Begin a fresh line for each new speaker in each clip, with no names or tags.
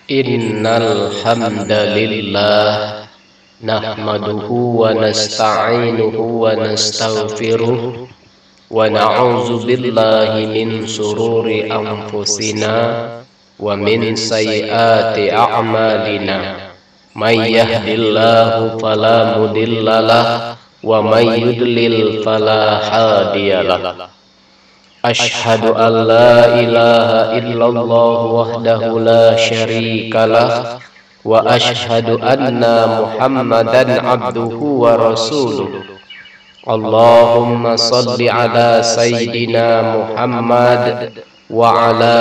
Innal hamdalillah nahmaduhu wa nasta'inuhu wa nastaghfiruh wa na'udzu billahi min shururi anfusina wa min sayyiati a'malina. May yahdihillahu fala mudhillalah wa may yudlil fala hadiyalah. Ashhadu an la ilaha illallah wahdahu la syarikalah wa ashhadu anna Muhammadan abduhu wa rasuluh. Allahumma salli ala sayyidina Muhammad wa ala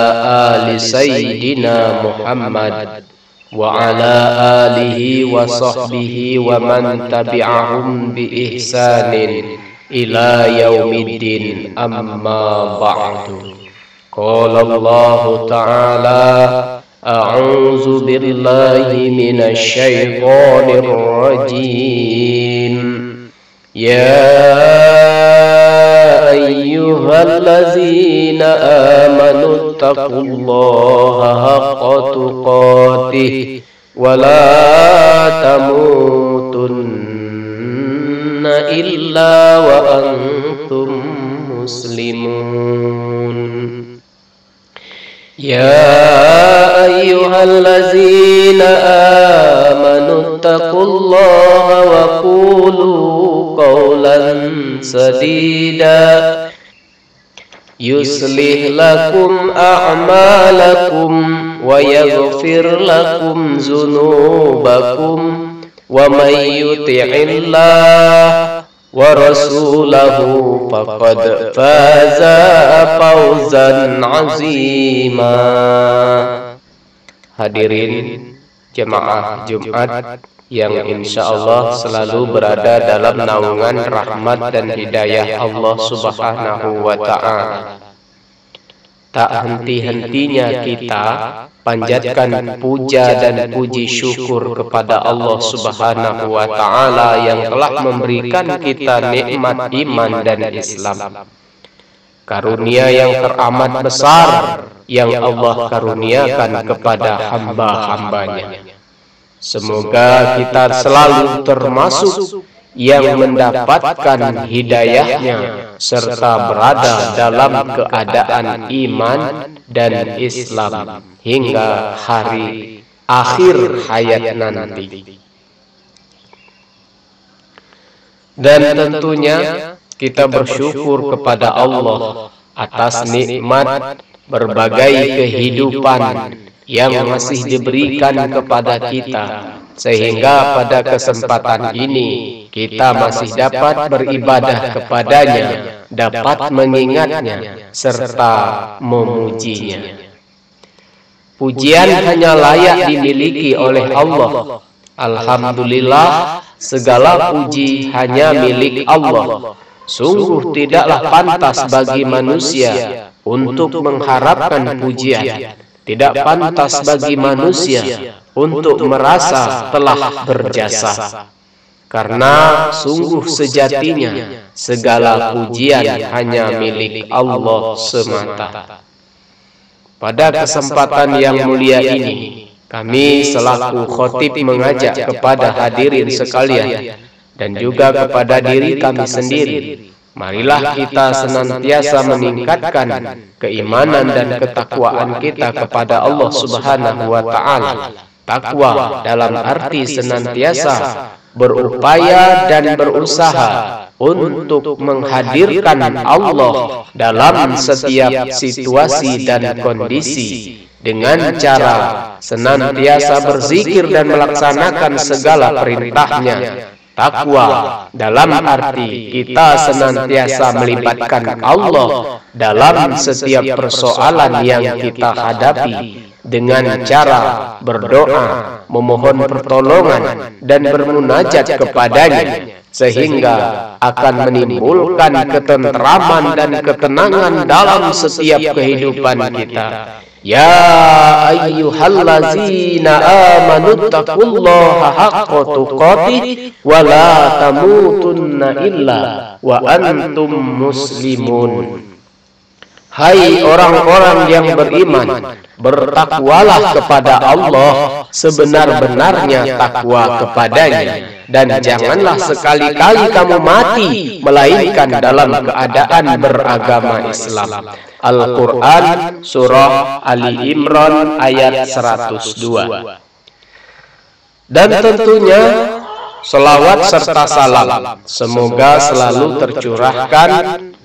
ali sayyidina Muhammad wa ala alihi wa sahbihi wa man tabi'ahum bi ihsanin ila yaumiddin, amma ba'du. Qala Allah ta'ala, a'udzu billahi minasy syaithanir rajim. Ya ayyuhallazina amanu taqullaha haqqa tuqatih wa la tamutunna illa wa antum muslimun. Ya ayyuhallazina amanu taqullaha wa qulu qawlan sadida yuslih lakum a'malakum wa yaghfir lakum dhunubakum wa may yuti'illah wa rasulahu faqad faza fawzan azima. Hadirin jemaah Jumat yang insyaallah selalu berada dalam naungan rahmat dan hidayah Allah Subhanahu wa ta'ala. Tak henti-hentinya kita panjatkan puja dan puji syukur kepada Allah Subhanahu wa ta'ala yang telah memberikan kita nikmat iman dan Islam. Karunia yang teramat besar yang Allah karuniakan kepada hamba-hambanya. Semoga kita selalu termasuk yang mendapatkan hidayahnya serta berada dalam keadaan iman dan Islam hingga hari akhir hayat nanti. Dan tentunya kita bersyukur kepada Allah atas nikmat berbagai kehidupan yang masih diberikan kepada kita, sehingga pada kesempatan ini kita masih dapat beribadah kepadanya, dapat mengingatnya serta memujinya. Pujian hanya layak dimiliki oleh Allah. Alhamdulillah, segala puji hanya milik Allah. Sungguh tidaklah pantas bagi manusia untuk mengharapkan pujian. Tidak pantas bagi manusia untuk merasa telah berjasa. Karena sungguh sejatinya segala pujian hanya milik Allah semata. Pada kesempatan yang mulia ini, kami selaku khotib mengajak kepada hadirin sekalian dan juga kepada diri kami sendiri, marilah kita senantiasa meningkatkan keimanan dan ketakwaan kita kepada Allah Subhanahu wa ta'ala. Takwa dalam arti senantiasa berupaya dan berusaha untuk menghadirkan Allah dalam setiap situasi dan kondisi dengan cara senantiasa berzikir dan melaksanakan segala perintahnya. Takwa dalam arti kita senantiasa melibatkan Allah dalam setiap persoalan yang kita hadapi dengan cara berdoa, memohon pertolongan dan bermunajat kepadanya, sehingga akan menimbulkan ketentraman dan ketenangan dalam setiap kehidupan kita. Ya ayyuhallazina amanu taqullaha haqqa tuqatih wa la tamutunna illa wa antum muslimun. Hai orang-orang yang beriman, bertakwalah kepada Allah sebenar-benarnya takwa kepadanya, dan janganlah sekali-kali kamu mati melainkan dalam keadaan beragama Islam. Al-Quran Surah Ali Imran ayat 102. Dan tentunya selawat serta salam semoga selalu tercurahkan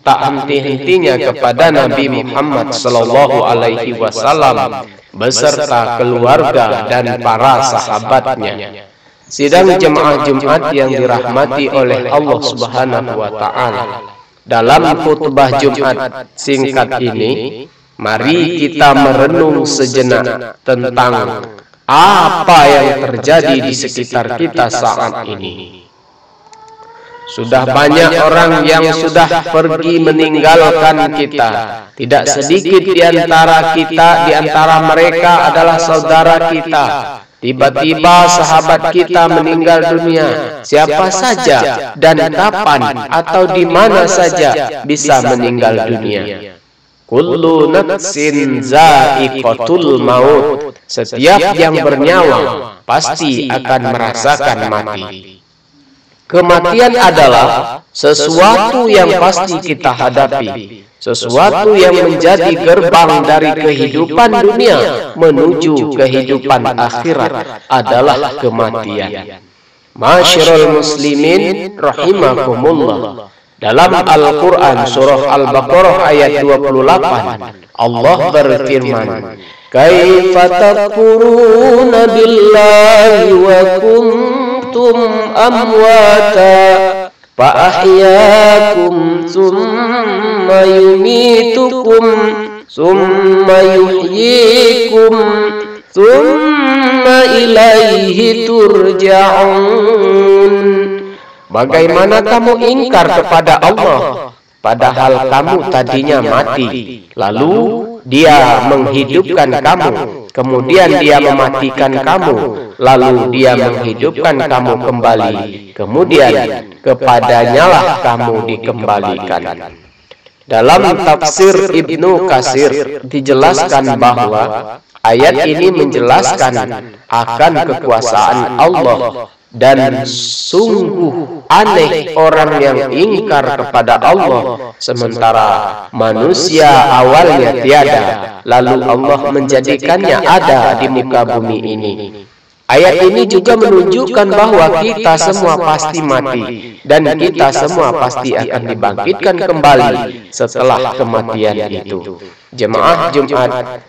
tak henti-hentinya kepada Nabi Muhammad sallallahu alaihi wasallam beserta keluarga dan para sahabatnya. Sidang jemaah Jumat yang dirahmati oleh Allah Subhanahu wa taala. Dalam khutbah Jumat singkat ini, mari kita merenung sejenak tentang apa yang terjadi di sekitar kita saat ini. Sudah banyak orang yang sudah pergi meninggalkan kita. Tidak sedikit di antara kita, di antara mereka adalah saudara kita. Tiba-tiba sahabat kita meninggal dunia. Siapa saja dan kapan atau di mana saja bisa meninggal dunia. Kullu nafsin za'iqatul maut. Setiap yang bernyawa pasti akan merasakan mati. Kematian adalah sesuatu yang pasti kita hadapi, sesuatu yang menjadi gerbang dari kehidupan dunia menuju kehidupan akhirat adalah kematian. Ma'asyiral muslimin rahimakumullah. Dalam Al-Quran Surah Al-Baqarah ayat 28, Allah berfirman, Kaifa takfuruna billahi wa kuntum amwata fa ahyakum thumma yumitukum thumma yuhyikum thumma ilaihi turja'un. Bagaimana kamu ingkar kepada Allah, padahal kamu tadinya mati, lalu Dia menghidupkan kamu, kemudian Dia mematikan kamu, lalu Dia menghidupkan kamu kembali, kemudian kepadanyalah kamu dikembalikan. Dalam tafsir Ibnu Katsir dijelaskan bahwa ayat ini menjelaskan akan kekuasaan Allah. Dan sungguh aneh orang yang ingkar kepada Allah sementara manusia awalnya tiada, lalu Allah menjadikannya ada di muka bumi ini. Ayat ini juga menunjukkan bahwa kita semua pasti mati dan kita semua pasti akan dibangkitkan kembali setelah kematian itu. Jemaah Jumat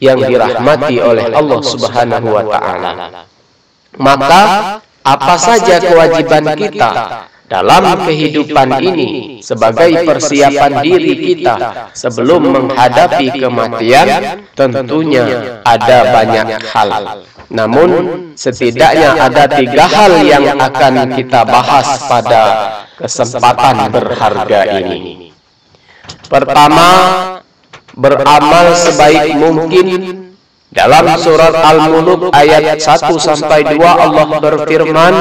yang dirahmati oleh Allah Subhanahu wa taala. Maka apa saja kewajiban kita dalam kehidupan ini sebagai persiapan diri kita sebelum menghadapi kematian? Tentunya ada banyak hal. Namun setidaknya ada 3 hal yang akan kita bahas pada kesempatan berharga ini. Pertama, beramal sebaik mungkin. Dalam surat Al-Mulk ayat 1-2 Allah berfirman,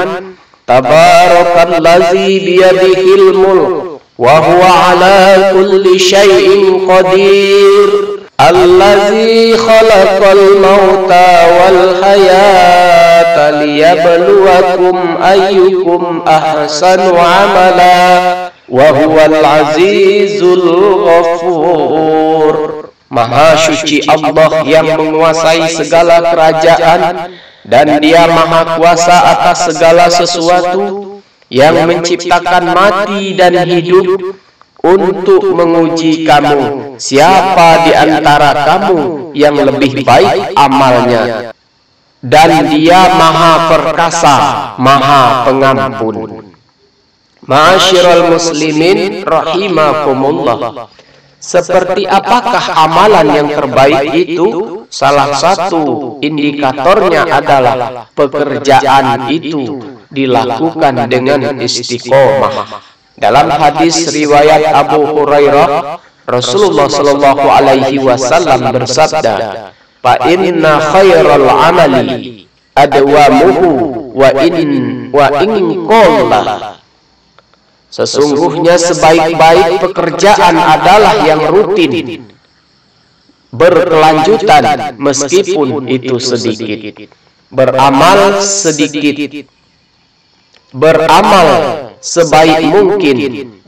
Tabarakallazi biyadihil mulk wa huwa ala kulli syai'in qadir, allazi khalaqal mauta wal hayata liyabluwakum ayyukum ahsanu amala wa huwal azizul ghafur. Maha suci Allah yang menguasai segala kerajaan dan Dia maha kuasa atas segala sesuatu, yang menciptakan mati dan hidup untuk menguji kamu, siapa di antara kamu yang lebih baik amalnya, dan Dia maha perkasa, maha pengampun. Ma'asyiral muslimin rahimakumullah. Seperti apakah amalan yang terbaik itu? Salah satu indikatornya adalah pekerjaan itu dilakukan dengan istiqomah. Dalam hadis riwayat Abu Hurairah, Rasulullah Shallallahu Alaihi Wasallam bersabda, "Fa inna khairal amali adwamuhu wa in qalla." Sesungguhnya sebaik-baik pekerjaan adalah yang rutin, berkelanjutan meskipun itu sedikit. Beramal sedikit, beramal sebaik mungkin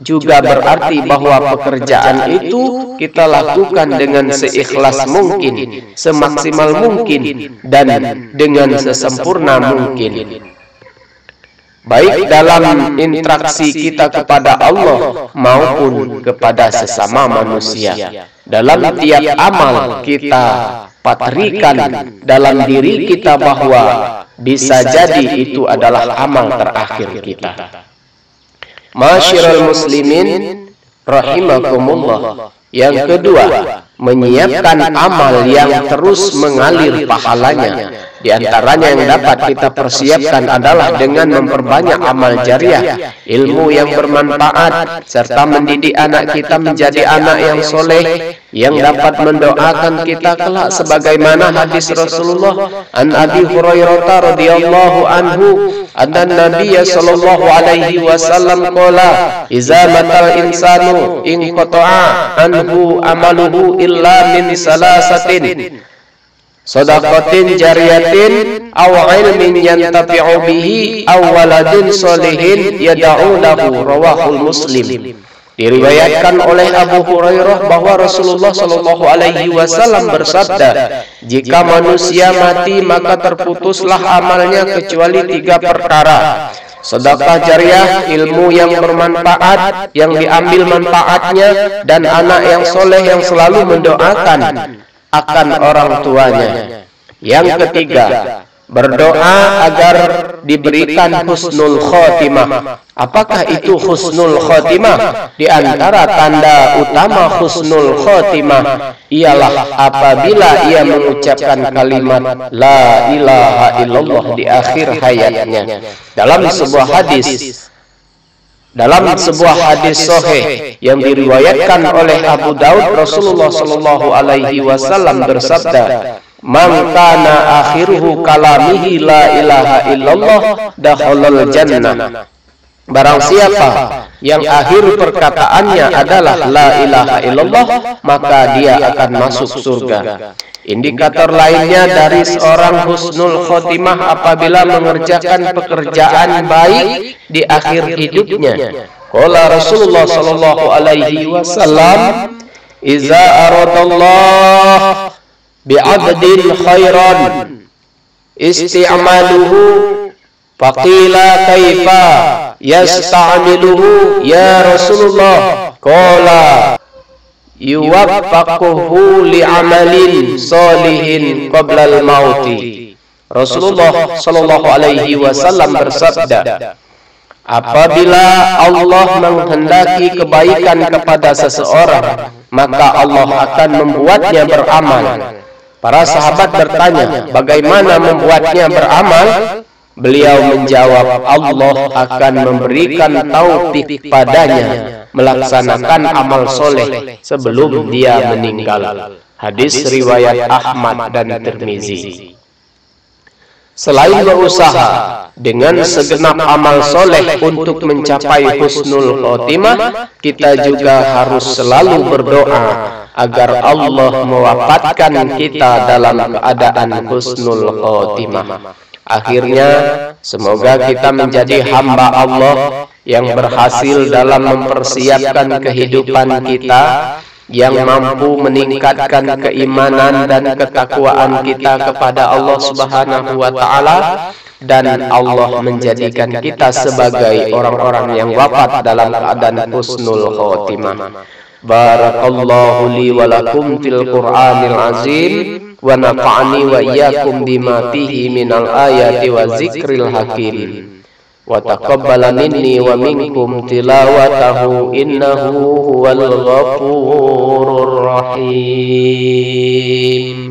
juga berarti bahwa pekerjaan itu kita lakukan dengan seikhlas mungkin, semaksimal mungkin, dan dengan sesempurna mungkin. Baik dalam interaksi kita kepada Allah maupun kepada sesama manusia. Dalam tiap amal kita patrikan dalam diri kita bahwa bisa jadi itu adalah amal terakhir kita. Masyiral muslimin rahimakumullah. Yang kedua, menyiapkan amal yang terus mengalir pahalanya. Di antaranya yang dapat kita persiapkan adalah dengan memperbanyak amal jariah, ilmu yang bermanfaat, serta mendidik anak kita menjadi anak yang soleh, yang dapat mendoakan kita kelak sebagaimana hadis Rasulullah an Abi Hurairah radhiyallahu anhu anna Nabiy sallallahu alaihi wasallam qala iza matal insanu in qata'a anhu amaluhu illa min salasatin sadaqatin jariyatin aw ilmin yantafi'u bihi aw waladin sholihin yad'u lahu, rawahul Muslim. Diriwayatkan oleh Abu Hurairah bahwa Rasulullah Shallallahu Alaihi Wasallam bersabda, jika manusia mati maka terputuslah amalnya kecuali 3 perkara: sedekah jariah, ilmu yang bermanfaat yang diambil manfaatnya, dan anak yang soleh yang selalu mendoakan akan orang tuanya. Yang ketiga, berdoa agar diberikan husnul khotimah. Apakah itu husnul khotimah? Di antara tanda utama husnul khotimah ialah apabila ia mengucapkan kalimat la ilaha illallah di akhir hayatnya. Dalam sebuah hadis sahih yang diriwayatkan oleh Abu Daud, Rasulullah Shallallahu Alaihi Wasallam bersabda, man kana akhiruhu kalamihi la ilaha illallah dakhalal jannah. Barang siapa yang akhir perkataannya adalah la ilaha illallah, maka dia akan masuk surga. Indikator lainnya dari seorang husnul khotimah apabila mengerjakan pekerjaan baik di akhir hidupnya. Qala Rasulullah sallallahu alaihi wasallam, "Iza aradallah bi'abdin khairan isti'maluhu faqila kaifa yasta'miluhu ya Rasulullah?" Qala yuwaffaquhu li'amalin solihin qablal mauti. Rasulullah sallallahu alaihi wasallam bersabda, apabila Allah menghendaki kebaikan kepada seseorang, maka Allah akan membuatnya beramal. Para sahabat bertanya, bagaimana membuatnya beramal? Beliau menjawab, Allah akan memberikan taufik padanya melaksanakan amal soleh sebelum dia meninggal. Hadis riwayat Ahmad dan Tirmizi. Selain berusaha dengan segenap amal soleh untuk mencapai husnul khotimah, kita juga harus selalu berdoa agar Allah mewafatkan kita dalam keadaan husnul khotimah. Akhirnya, semoga kita menjadi hamba Allah yang berhasil dalam mempersiapkan kehidupan kita, yang mampu meningkatkan keimanan dan ketakwaan kita kepada Allah Subhanahu wa Ta'ala, dan Allah menjadikan kita sebagai orang-orang yang wafat dalam keadaan husnul khotimah. Barakallahu li wa lakum fil Qur'anil azim, wa nafa'ani wa iyyakum bima fihi minal ayati wa zikril hakim. Wa taqabbala minni wa minkum tilawatahu innahu huwal ghafurur rahim.